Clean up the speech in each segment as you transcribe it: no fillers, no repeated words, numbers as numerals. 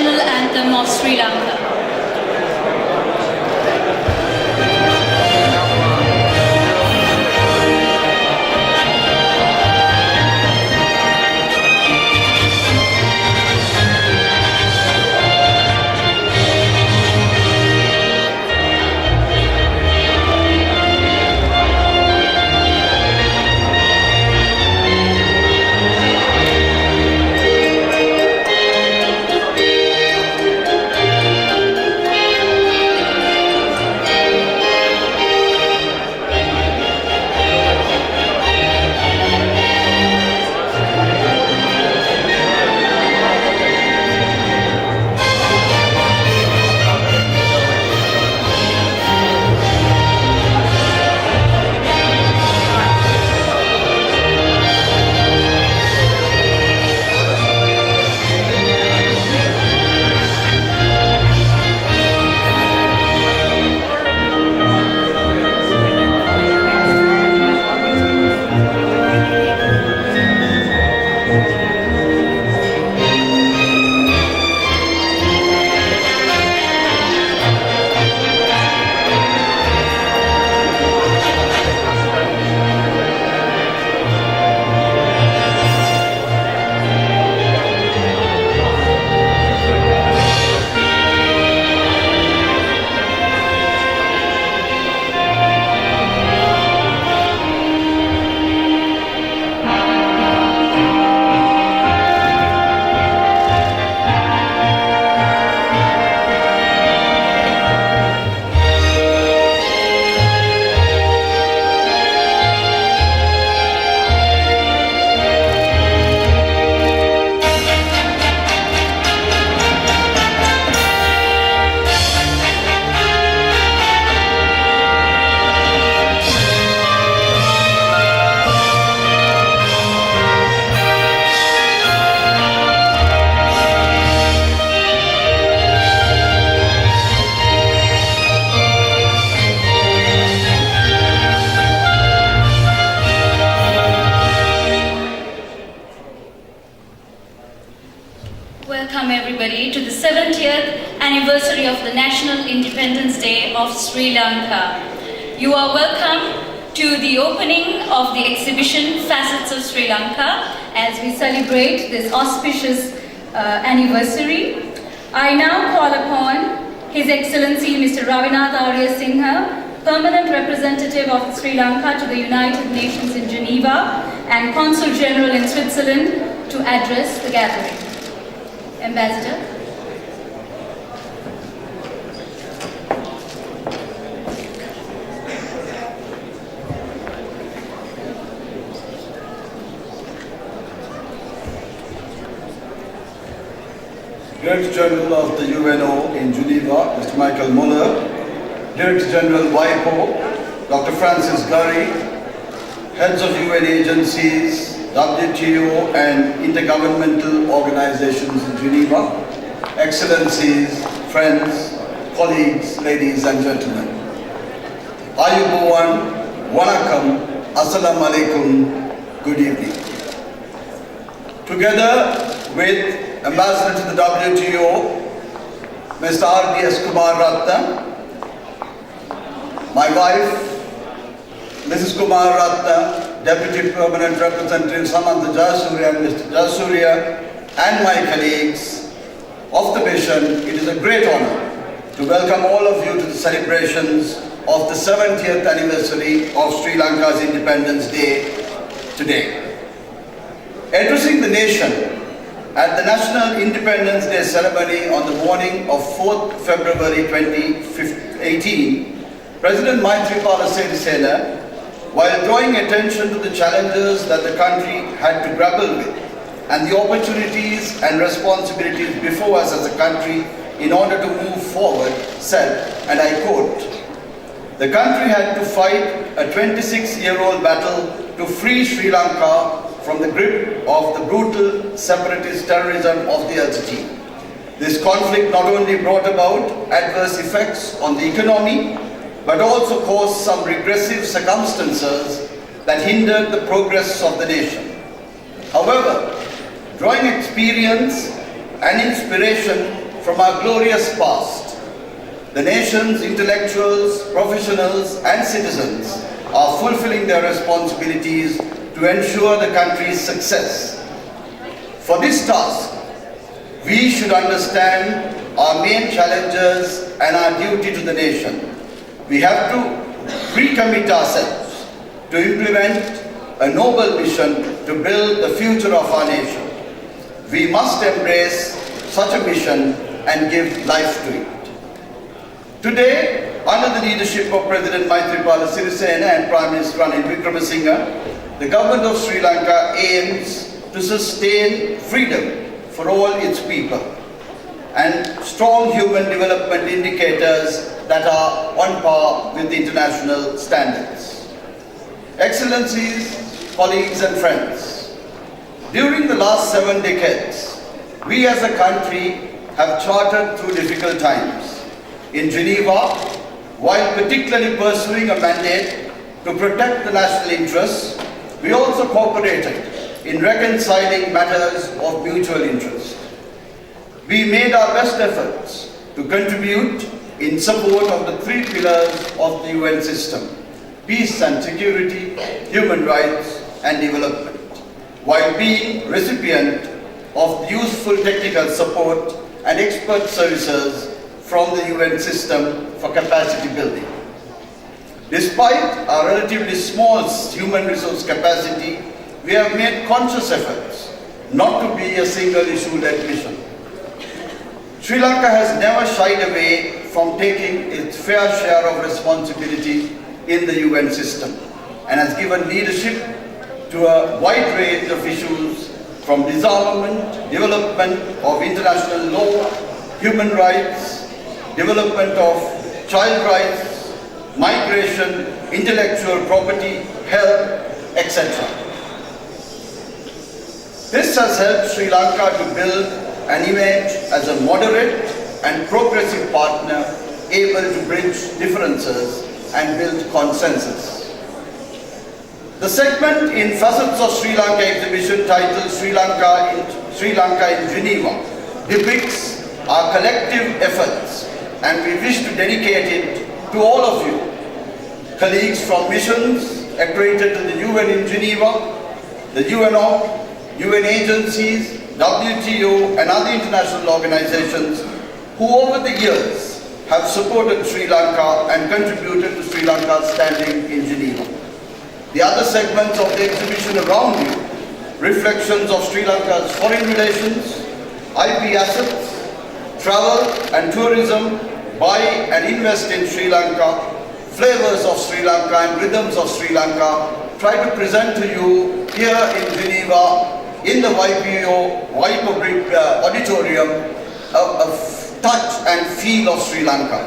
national anthem of Sri Lanka. Welcome everybody to the 70th anniversary of the National Independence Day of Sri Lanka. You are welcome to the opening of the exhibition Facets of Sri Lanka as we celebrate this auspicious anniversary. I now call upon His Excellency Mr. Ravinath Arya Singha, Permanent Representative of Sri Lanka to the United Nations in Geneva and Consul General in Switzerland to address the gathering. Ambassador. Director General of the UNO in Geneva, Mr. Michael Muller, Director General WIPO, Dr. Francis Gurry, heads of UN agencies, WTO and intergovernmental organizations in Geneva, Excellencies, friends, colleagues, ladies and gentlemen. Ayubowan, Wanakam, Assalamu alaikum, good evening. Together with Ambassador to the WTO, Mr. R.D.S. Kumar Ratna, my wife, Mrs. Kumar Ratna, Deputy Permanent Representative Samantha Jayasuriya and Mr. Jayasuriya, and my colleagues of the mission, it is a great honor to welcome all of you to the celebrations of the 70th anniversary of Sri Lanka's Independence Day today. Addressing the nation at the National Independence Day ceremony on the morning of 4th February 2018, President Maithripala Sirisena, while drawing attention to the challenges that the country had to grapple with and the opportunities and responsibilities before us as a country in order to move forward, said, and I quote, "The country had to fight a 26-year-old battle to free Sri Lanka from the grip of the brutal separatist terrorism of the LTT. This conflict not only brought about adverse effects on the economy, but also caused some regressive circumstances that hindered the progress of the nation. However, drawing experience and inspiration from our glorious past. The nation's intellectuals, professionals and citizens are fulfilling their responsibilities to ensure the country's success. For this task, we should understand our main challenges and our duty to the nation. We have to recommit ourselves to implement a noble mission to build the future of our nation. We must embrace such a mission and give life to it. Today, under the leadership of President Maithripala Sirisena and Prime Minister Ranil Wickremesinghe, the government of Sri Lanka aims to sustain freedom for all its people and strong human development indicators that are on par with international standards. Excellencies, colleagues and friends, during the last 7 decades, we as a country have charted through difficult times. In Geneva, while particularly pursuing a mandate to protect the national interests, we also cooperated in reconciling matters of mutual interest. We made our best efforts to contribute in support of the 3 pillars of the UN system: peace and security, human rights and development, while being recipient of useful technical support and expert services from the UN system for capacity building. Despite our relatively small human resource capacity, we have made conscious efforts not to be a single-issue-led mission. Sri Lanka has never shied away from taking its fair share of responsibility in the UN system and has given leadership to a wide range of issues from disarmament, development of international law, human rights, development of child rights, migration, intellectual property, health, etc. This has helped Sri Lanka to build an image as a moderate and progressive partner able to bridge differences and build consensus. The segment in Facets of Sri Lanka exhibition titled Sri Lanka in Geneva depicts our collective efforts, and we wish to dedicate it to all of you, colleagues from missions accredited to the UN in Geneva, the UNO, UN agencies, WTO and other international organizations who over the years have supported Sri Lanka and contributed to Sri Lanka's standing in Geneva. The other segments of the exhibition around you, reflections of Sri Lanka's foreign relations, IP assets, travel and tourism, buy and invest in Sri Lanka, flavors of Sri Lanka and rhythms of Sri Lanka, try to present to you here in Geneva, in the YPO auditorium, a touch and feel of Sri Lanka.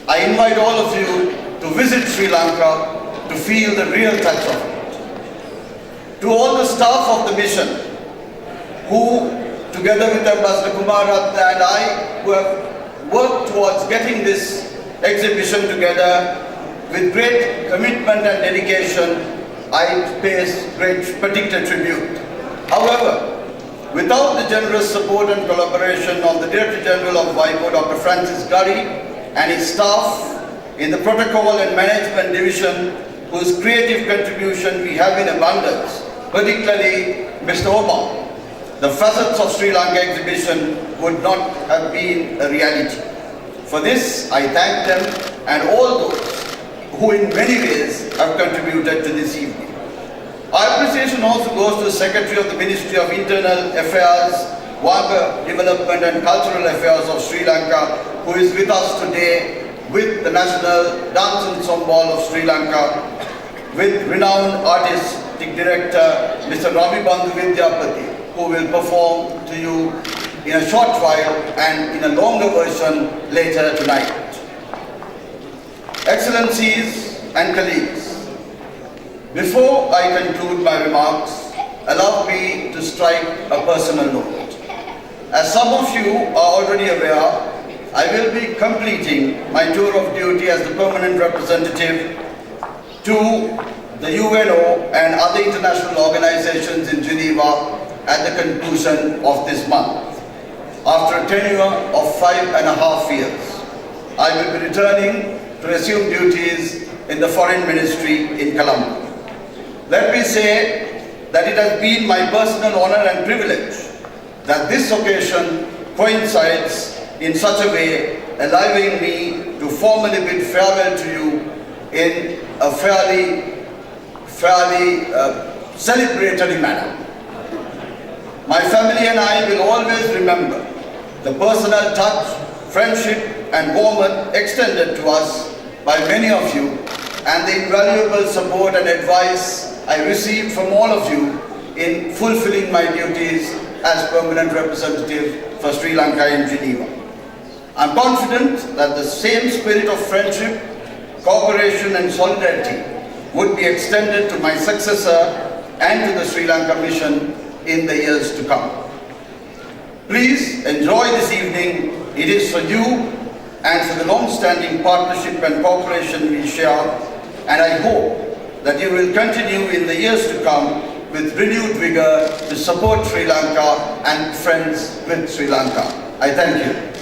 I invite all of you to visit Sri Lanka to feel the real touch of it. To all the staff of the mission who, together with Ambassador Kumar Ratna and I, who have worked towards getting this exhibition together with great commitment and dedication, I pay great particular tribute. However, without the generous support and collaboration of the Director General of WIPO, Dr. Francis Gurry, and his staff in the Protocol and Management Division, whose creative contribution we have in abundance, particularly Mr. Obama, the Facets of Sri Lanka exhibition would not have been a reality. For this, I thank them and all those who in many ways have contributed to this evening. Our appreciation also goes to the Secretary of the Ministry of Internal Affairs, Waka Development and Cultural Affairs of Sri Lanka, who is with us today with the National Dance Ensemble of Sri Lanka, with renowned artistic director Mr. Ravi Bandhu Vidyapati, who will perform to you in a short while and in a longer version later tonight. Excellencies and colleagues, before I conclude my remarks, allow me to strike a personal note. As some of you are already aware, I will be completing my tour of duty as the permanent representative to the UNO and other international organizations in Geneva at the conclusion of this month. after a tenure of 5.5 years. I will be returning to resume duties in the Foreign Ministry in Colombo. Let me say that it has been my personal honor and privilege that this occasion coincides in such a way, allowing me to formally bid farewell to you in a fairly celebratory manner. My family and I will always remember the personal touch, friendship and warmth extended to us by many of you and the invaluable support and advice I received from all of you in fulfilling my duties as permanent representative for Sri Lanka in Geneva. I am confident that the same spirit of friendship, cooperation and solidarity would be extended to my successor and to the Sri Lanka mission in the years to come. Please enjoy this evening. It is for you and for the long-standing partnership and cooperation we share, and I hope that you will continue in the years to come with renewed vigor to support Sri Lanka and friends with Sri Lanka. I thank you.